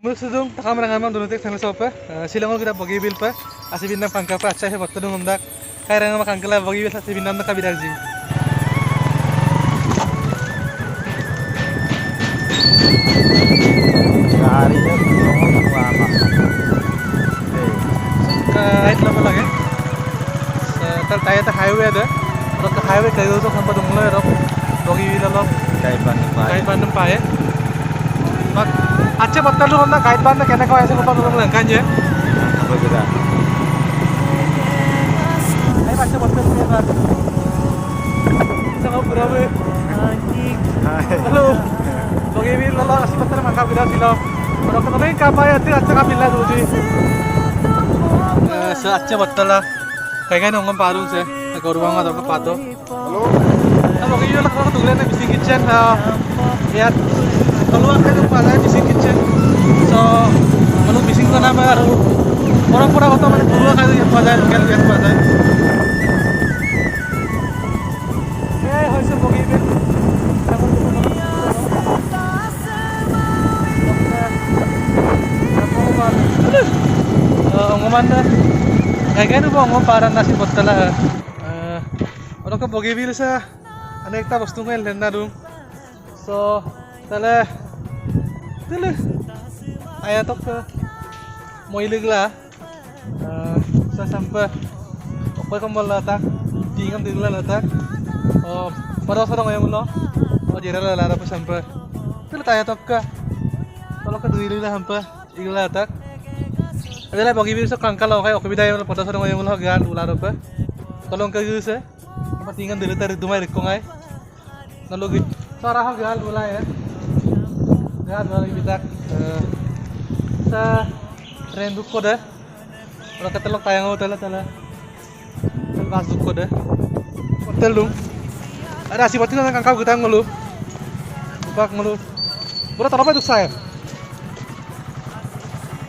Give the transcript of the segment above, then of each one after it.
Musudung takam rangaman donotek tanggal sopa silangol kita bagi bil pa asibinna pangka pa acha he battadung undak kai rangama kankala bagi bil asibinna na kabiraji harinya ngomong lama kait lama lagi tal taya ta highway ada rok highway kayu to sampai dunglo rok bagi bil lo kait bandung pa ya mak acha battadung undak kait bandung kena kau ese lupa dulung langkanya apa kita ayo acha battadung ya bar sama burawe halo bagi bil lo asib battadung mangka bida silo rok to main kapaya ti acha ka pilla duji se acha battala kayaknya nongom paru se goruang atau ke pato halo bagi bil lo tulen na bising kitchen ya keluar kan pada bising kitchen so kalau bising ko na baru orang pura kota mana keluar kan yang pada yang pada hoise bagi bil ngoman dah kayaknya tuh ngom paran nasi botala orang ke bagi bil sa anekta bostu ngel henna dum so tale ayat ke moiligla sa sampai oke kembal latak tingam tinggal latak pada saat ngayam lo jeral lara pa sampai tale ayat ke kalau ke duiligla sampai igla latak adalah bagi bisa kangkal oke bidaya pada saat ngayam lo gan ular pa kalau ke guse apa tinggal dulu tarik dumai rikongai lalu sarah gal mulai ya gal mulai bitak sa tren duk ko deh kalau ketelok tayang tala pas duk ko deh hotel dong ada si batin nang kangkau gutang ngelu bak ngelu pura tarapa duk saya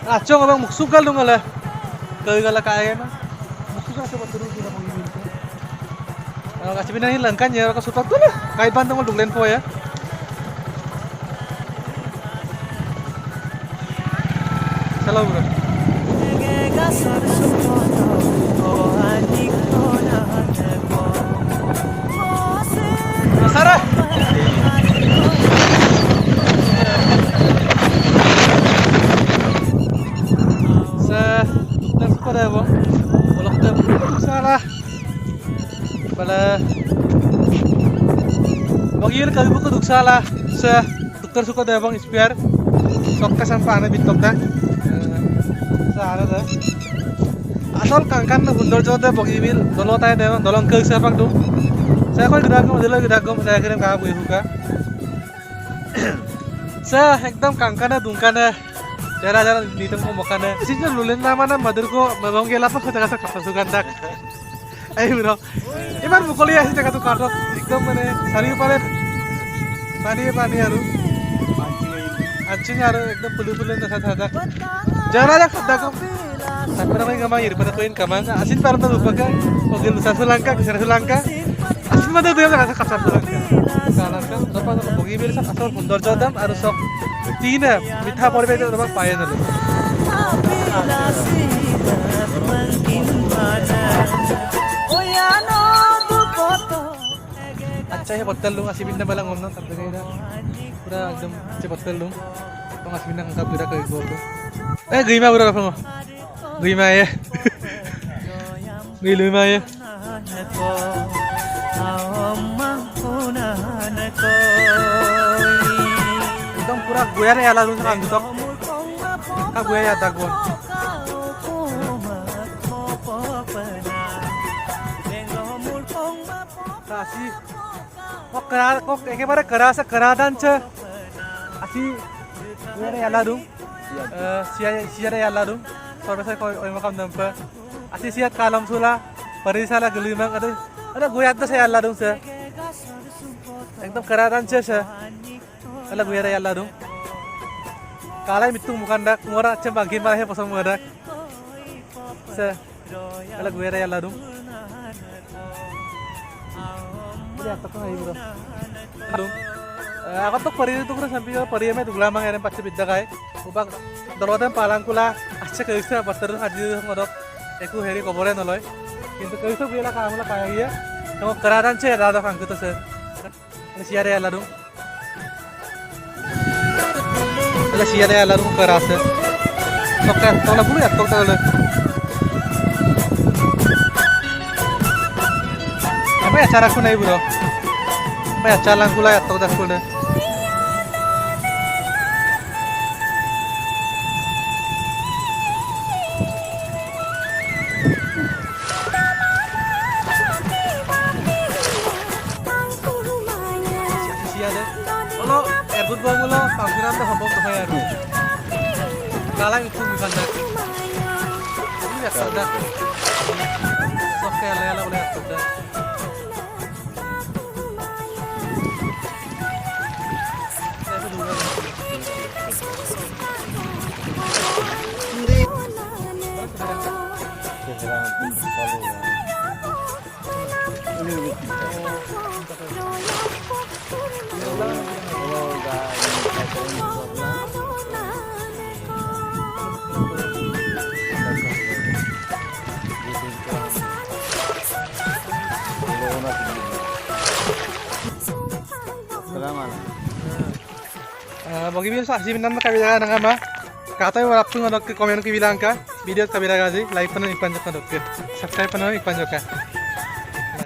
acong abang muksuk gal dong ngala kaya kaya na muksuk sa baturu kita mau ini kasih pindahin langkan ya kalau suka tuh lah kait banteng mau dunglen po ya salam bro Sarah terus pada apa kalau kita salah pada bagi kali buku duk salah se dokter suka deh bang ispiar sok kesampaian bitok dah salah dah asal kangkan gundur jodoh bagi bil dolo tay deh bang dolong ke siapa tuh saya kau geragam saya kirim kamu ibu ka saya ekdam kangkana dungkana cara di tempat makan sih tuh lulen nama mother ko memang gila apa kata kata kasukan dak ayo bro iman mukuli asih jaga tuh kartu ekdam mana sari pani haru anjing haru ekdam pulu nasa jangan aja kata kom sampai ramai gamang iri pada koin kamang asin parna lupa kan oke lusa Sulangka asin mana tuh yang kata kasar Sulangka kanan kan dapat bagi bil sak asal gundur jodam harus sok tina mitha porbe itu dapat payen dulu अच्छा है bottle लूँ आसी बिन्ना बाला ngomong tapi kayaknya pura एकदम चे bottle लूँ तो आसी बिन्ना ngangkap pura kayak gue gima pura apa mau gima ya gima ya एकदम पूरा गोया रे आला लूँ sekarang gitu ah goya ya dagon kasih kok ekebaरे kerasa keradan ce asih goya ya ladung sia ya ladung sampai saya koi makam nampak asih siat kalam sula parisala gelimang ada goya tuh saya ladung se ekdam keradan ce ala goya ya ladung kalai mitung bukan dak ngora cembangkin malah ya pasang mudak se ala goya ya ladung lihat tak lagi bro Aku tuh peri itu kan sampai peri ame dugla mang eren pace bidda kai. Ubak dolotan palangkula acce kaisa patar hadir ngodok eku heri kobore noloy. Kintu kaisa biela kamula kaya kamu keradan ce ada kangku tuh se. Ini siare ala dong. Ada siare ala dong kerasa. Toknya tolak dulu ya tok tolak. Apa ya cara aku naik bro? Apa ya cara aku lah ya tok dak kuda. Kalau erbut bangun lo, panggilan tuh hambung tuh kayak kalah itu bukan dak. Ini ya sadak. Sok kayak lela boleh sadak. Bagi biasa sih minan kami jaga dengan apa? Kata yang warap tuh ngadok ke komen ke bilang ka video kami jaga sih like panen ikan jok ngadok ke subscribe panen ikan jok ka.